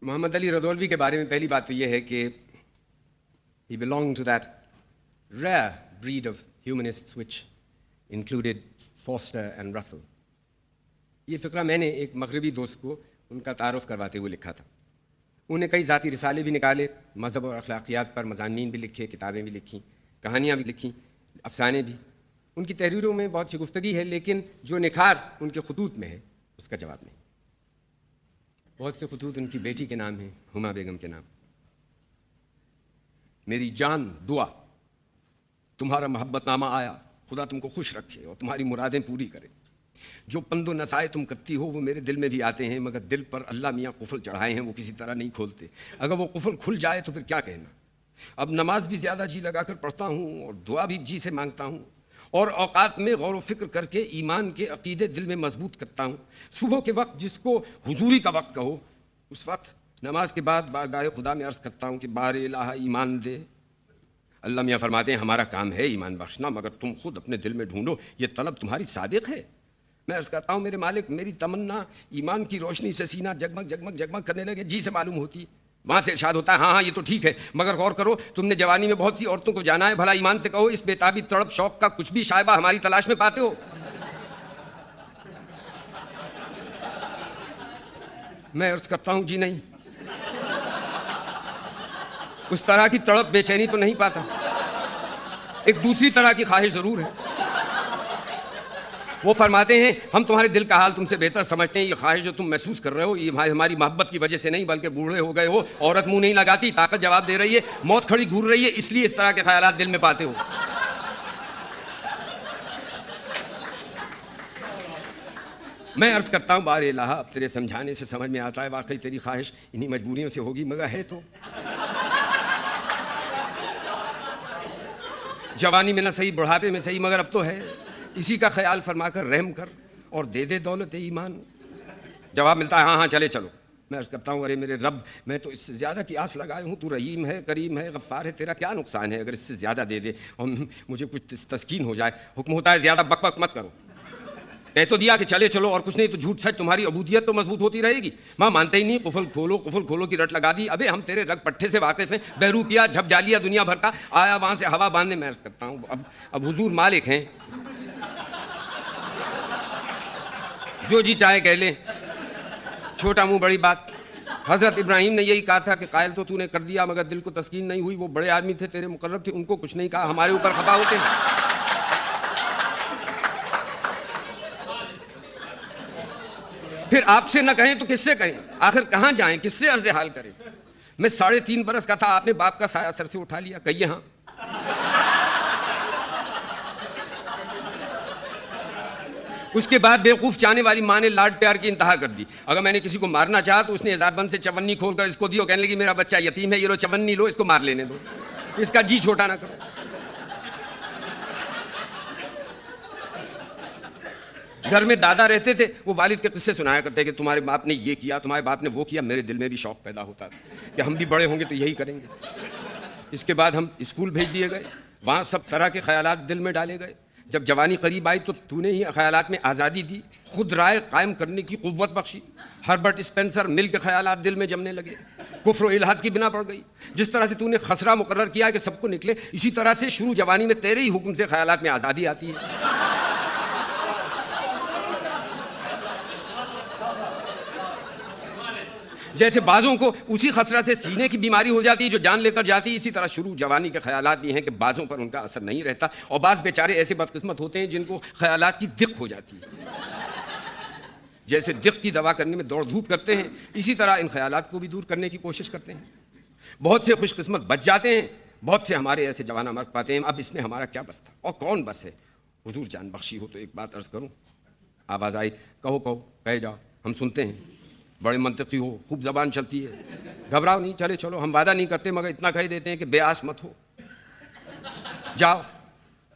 محمد علی رضولوی کے بارے میں پہلی بات تو یہ ہے کہ he belonged to that rare breed of humanists which included Forster and Russell. یہ فقرہ میں نے ایک مغربی دوست کو ان کا تعارف کرواتے ہوئے لکھا تھا. انہوں نے کئی ذاتی رسالے بھی نکالے، مذہب اور اخلاقیات پر مضامین بھی لکھے، کتابیں بھی لکھیں، کہانیاں بھی لکھیں، افسانے بھی. ان کی تحریروں میں بہت سی گفتگی ہے، لیکن جو نکھار ان کے خطوط میں ہے اس کا جواب نہیں. بہت سے خطوط ان کی بیٹی کے نام ہیں، ہما بیگم کے نام. میری جان دعا، تمہارا محبت نامہ آیا، خدا تم کو خوش رکھے اور تمہاری مرادیں پوری کرے. جو پند و نسائے تم کرتی ہو وہ میرے دل میں بھی آتے ہیں، مگر دل پر اللہ میاں قفل چڑھائے ہیں، وہ کسی طرح نہیں کھولتے. اگر وہ قفل کھل جائے تو پھر کیا کہنا. اب نماز بھی زیادہ جی لگا کر پڑھتا ہوں اور دعا بھی جی سے مانگتا ہوں، اور اوقات میں غور و فکر کر کے ایمان کے عقیدے دل میں مضبوط کرتا ہوں. صبح کے وقت جس کو حضوری کا وقت کہو، اس وقت نماز کے بعد بارگاہ خدا میں عرض کرتا ہوں کہ بار الہ ایمان دے. اللہ میاں فرماتے ہیں ہمارا کام ہے ایمان بخشنا، مگر تم خود اپنے دل میں ڈھونڈو یہ طلب تمہاری صادق ہے. میں عرض کرتا ہوں میرے مالک، میری تمنا ایمان کی روشنی سے سینہ جگمگ جگمگ جگمگ کرنے لگے، جی سے معلوم ہوتی. وہاں سے ارشاد ہوتا ہے ہاں یہ تو ٹھیک ہے، مگر غور کرو تم نے جوانی میں بہت سی عورتوں کو جانا ہے، بھلا ایمان سے کہو اس بےتابی تڑپ شوق کا کچھ بھی شائبہ ہماری تلاش میں پاتے ہو؟ میں عرض کرتا ہوں جی نہیں، اس طرح کی تڑپ بے چینی تو نہیں پاتا. ایک دوسری طرح کی خواہش ضرور ہے. وہ فرماتے ہیں ہم تمہارے دل کا حال تم سے بہتر سمجھتے ہیں. یہ خواہش جو تم محسوس کر رہے ہو یہ ہماری محبت کی وجہ سے نہیں، بلکہ بوڑھے ہو گئے ہو، عورت منہ نہیں لگاتی، طاقت جواب دے رہی ہے، موت کھڑی گھور رہی ہے، اس لیے اس طرح کے خیالات دل میں پاتے ہو. میں عرض کرتا ہوں بار الہ، اب تیرے سمجھانے سے سمجھ میں آتا ہے واقعی تیری خواہش انہی مجبوریوں سے ہوگی، مگر ہے تو جوانی میں نہ صحیح، بڑھاپے میں صحیح، مگر اب تو ہے. اسی کا خیال فرما کر رحم کر اور دے دے دولت ایمان. جواب ملتا ہے ہاں ہاں چلے چلو. میں عرض کرتا ہوں ارے میرے رب، میں تو اس سے زیادہ کی آس لگائے ہوں، تو رحیم ہے، کریم ہے، غفار ہے، تیرا کیا نقصان ہے اگر اس سے زیادہ دے دے اور مجھے کچھ تسکین ہو جائے. حکم ہوتا ہے زیادہ بک بک مت کرو. کہہ تو دیا کہ چلے چلو اور کچھ نہیں تو جھوٹ سچ، تمہاری عبودیت تو مضبوط ہوتی رہے گی. ماں مانتے ہی نہیں، قفل کھولو کی رٹ لگا دی. ابے ہم تیرے رگ پٹھے سے واقف ہیں، بہروپیہ جھپ جالیا دنیا بھر کا، آیا وہاں سے ہوا باندھنے. میں عرض کرتا ہوں اب حضور مالک ہیں، جو جی چاہے کہہ لیں، چھوٹا منہ بڑی بات. حضرت ابراہیم نے یہی کہا تھا کہ قائل تو نے کر دیا مگر دل کو تسکین نہیں ہوئی. وہ بڑے آدمی تھے، تیرے مقرب تھے، ان کو کچھ نہیں کہا، ہمارے اوپر خفا ہوتے ہیں. پھر آپ سے نہ کہیں تو کس سے کہیں؟ آخر کہاں جائیں، کس سے عرض حال کریں؟ میں 3.5 برس کا تھا، آپ نے باپ کا سایہ سر سے اٹھا لیا. کہیے ہاں. اس کے بعد بیوقوف چاہنے والی ماں نے لاڈ پیار کی انتہا کر دی. اگر میں نے کسی کو مارنا چاہا تو اس نے ہزار بند سے چونی کھول کر اس کو دی اور کہنے لگی میرا بچہ یتیم ہے، یہ لو چونی لو، اس کو مار لینے دو، اس کا جی چھوٹا نہ کرو. گھر میں دادا رہتے تھے، وہ والد کے قصے سنایا کرتے کہ تمہارے باپ نے یہ کیا، تمہارے باپ نے وہ کیا. میرے دل میں بھی شوق پیدا ہوتا تھا کہ ہم بھی بڑے ہوں گے تو یہی کریں گے. اس کے بعد ہم اسکول بھیج دیے گئے، وہاں سب طرح کے خیالات دل میں ڈالے گئے. جب جوانی قریب آئی تو نے ہی خیالات میں آزادی دی، خود رائے قائم کرنے کی قوت بخشی. ہربرٹ اسپینسر مل کے خیالات دل میں جمنے لگے، کفر و الحاد کی بنا پڑ گئی. جس طرح سے تو نے خسرہ مقرر کیا کہ سب کو نکلے، اسی طرح سے شروع جوانی میں تیرے ہی حکم سے خیالات میں آزادی آتی ہے. جیسے بعضوں کو اسی خسرہ سے سینے کی بیماری ہو جاتی ہے جو جان لے کر جاتی ہے، اسی طرح شروع جوانی کے خیالات بھی ہیں کہ بعضوں پر ان کا اثر نہیں رہتا، اور بعض بیچارے ایسے بدقسمت ہوتے ہیں جن کو خیالات کی دق ہو جاتی ہے. جیسے دق کی دوا کرنے میں دوڑ دھوپ کرتے ہیں، اسی طرح ان خیالات کو بھی دور کرنے کی کوشش کرتے ہیں. بہت سے خوش قسمت بچ جاتے ہیں، بہت سے ہمارے ایسے جوانہ مر پاتے ہیں. اب اس میں ہمارا کیا بس تھا اور کون بس ہے؟ حضور جان بخشی ہو تو ایک بات عرض کروں. آواز آئی کہو کہے جاؤ، ہم سنتے ہیں. بڑے منطقی ہو، خوب زبان چلتی ہے، گھبراؤ نہیں، چلے چلو. ہم وعدہ نہیں کرتے مگر اتنا کہہ دیتے ہیں کہ بے آس مت ہو، جاؤ.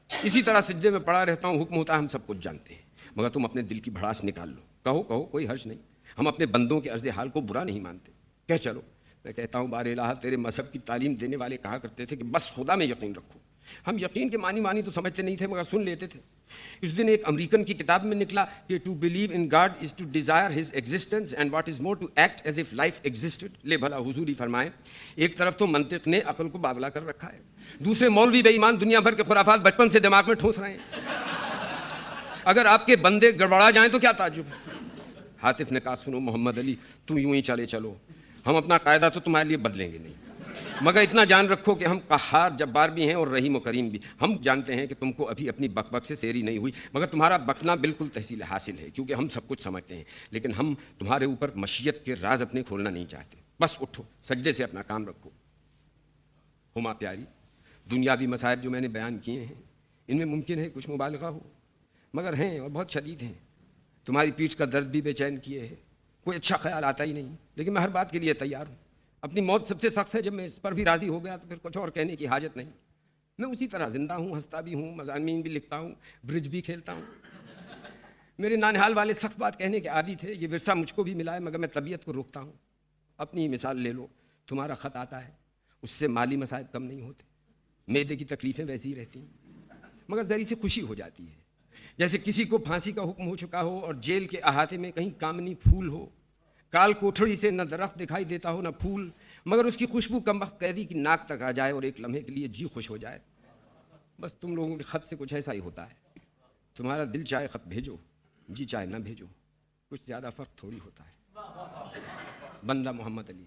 اسی طرح سجدے میں پڑا رہتا ہوں. حکم ہوتا ہے ہم سب کچھ جانتے ہیں مگر تم اپنے دل کی بھڑاس نکال لو. کہو کوئی حرج نہیں، ہم اپنے بندوں کے عرض حال کو برا نہیں مانتے. کہہ چلو. میں کہتا ہوں بار الہ، تیرے مذہب کی تعلیم دینے والے کہا کرتے تھے کہ بس خدا میں یقین رکھو، ہم یقین کے معنی تو سمجھتے نہیں تھے مگر سن لیتے تھے. اس دن ایک امریکن کی کتاب میں نکلا کہ to believe in God is to desire his existence and what is more to act as if life existed. لے بھلا حضوری فرمائیں, ایک طرف تو منطق نے عقل کو باولا کر رکھا ہے, دوسرے مولوی بے ایمان دنیا بھر کے خرافات بچپن سے دماغ میں ٹھونس رہے ہیں. اگر آپ کے بندے گڑبڑا جائیں تو کیا تعجب ہے. حاطف نے کہا سنو محمد علی, تم یوں ہی چلو, ہم اپنا قاعدہ تو تمہارے لیے بدلیں گے نہیں, مگر اتنا جان رکھو کہ ہم قہار جبار بھی ہیں اور رحیم و کریم بھی. ہم جانتے ہیں کہ تم کو ابھی اپنی بک بک سے سیری نہیں ہوئی, مگر تمہارا بکنا بالکل تحصیل حاصل ہے, کیونکہ ہم سب کچھ سمجھتے ہیں, لیکن ہم تمہارے اوپر مشیت کے راز اپنے کھولنا نہیں چاہتے. بس اٹھو, سجدے سے اپنا کام رکھو. ہما پیاری, دنیاوی مصائب جو میں نے بیان کیے ہیں ان میں ممکن ہے کچھ مبالغہ ہو, مگر ہیں اور بہت شدید ہیں. تمہاری پیٹھ کا درد بھی بے چین کیے ہے, کوئی اچھا خیال آتا ہی نہیں, لیکن میں ہر بات کے لیے تیار ہوں. اپنی موت سب سے سخت ہے, جب میں اس پر بھی راضی ہو گیا تو پھر کچھ اور کہنے کی حاجت نہیں. میں اسی طرح زندہ ہوں, ہنستا بھی ہوں, مضامین بھی لکھتا ہوں, برج بھی کھیلتا ہوں. میرے نانحال والے سخت بات کہنے کے عادی تھے, یہ ورثہ مجھ کو بھی ملا ہے, مگر میں طبیعت کو روکتا ہوں. اپنی ہی مثال لے لو, تمہارا خط آتا ہے, اس سے مالی مصائب کم نہیں ہوتے, معدے کی تکلیفیں ویسی ہی رہتی ہیں, مگر ذری سی خوشی ہو جاتی ہے. جیسے کسی کو پھانسی کا حکم ہو چکا ہو اور جیل کے احاطے میں کہیں کامنی پھول ہو, کال کوٹھڑی سے نہ درخت دکھائی دیتا ہو نہ پھول, مگر اس کی خوشبو کمبخت قیدی کی ناک تک آ جائے اور ایک لمحے کے لیے جی خوش ہو جائے. بس تم لوگوں کے خط سے کچھ ایسا ہی ہوتا ہے. تمہارا دل چاہے خط بھیجو, جی چاہے نہ بھیجو, کچھ زیادہ فرق تھوڑی ہوتا ہے. بندہ محمد علی.